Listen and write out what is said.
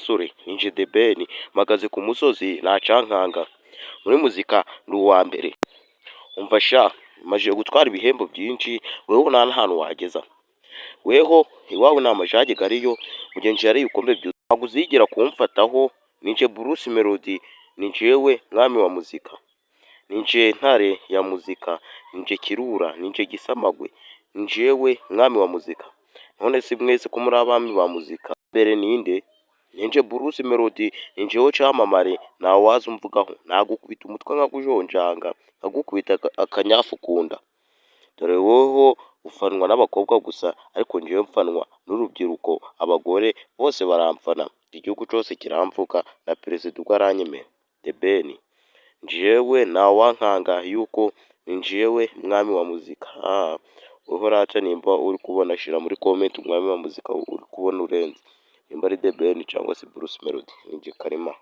Sore ninje The Ben mpagaze ku musozi ntacankanga muri muzika ndi uwa mbere umva sha maze gutwara ibihembo byinshi weho nta n'ahantu wageza weho iwawe nta majage gariyo mugenzi yari ibikombe byose ntabwo uzigera kumfataho ninje Bruce Melody ninjewe mwami wa muzika ninje ntare ya muzika ninje kirura ninje gisamagwe ninjewe mwami wa muzika none si mwese ko muri abami ba muzika mbere ninde ninje Bruce Melody ninjeho camamare nta waza umvugaho nagukubita umutwe nkagujonjanga nkagukubita akanyafu kunda dore woho ufanwa n'abakobwa gusa ariko njewe mfanwa n'urubyiruko abagore bose baramfana igihugu cyose kiramvuga na perezida ubwo aranyemera The Ben njewe nta wankanga yuko ninjewe mwami wa muzika weho rata nimba uri kubona shira muri comment umwami wa muzika uri kubona urenze nimba ari The Ben cyangwa se Bruce Melody ninje Karima.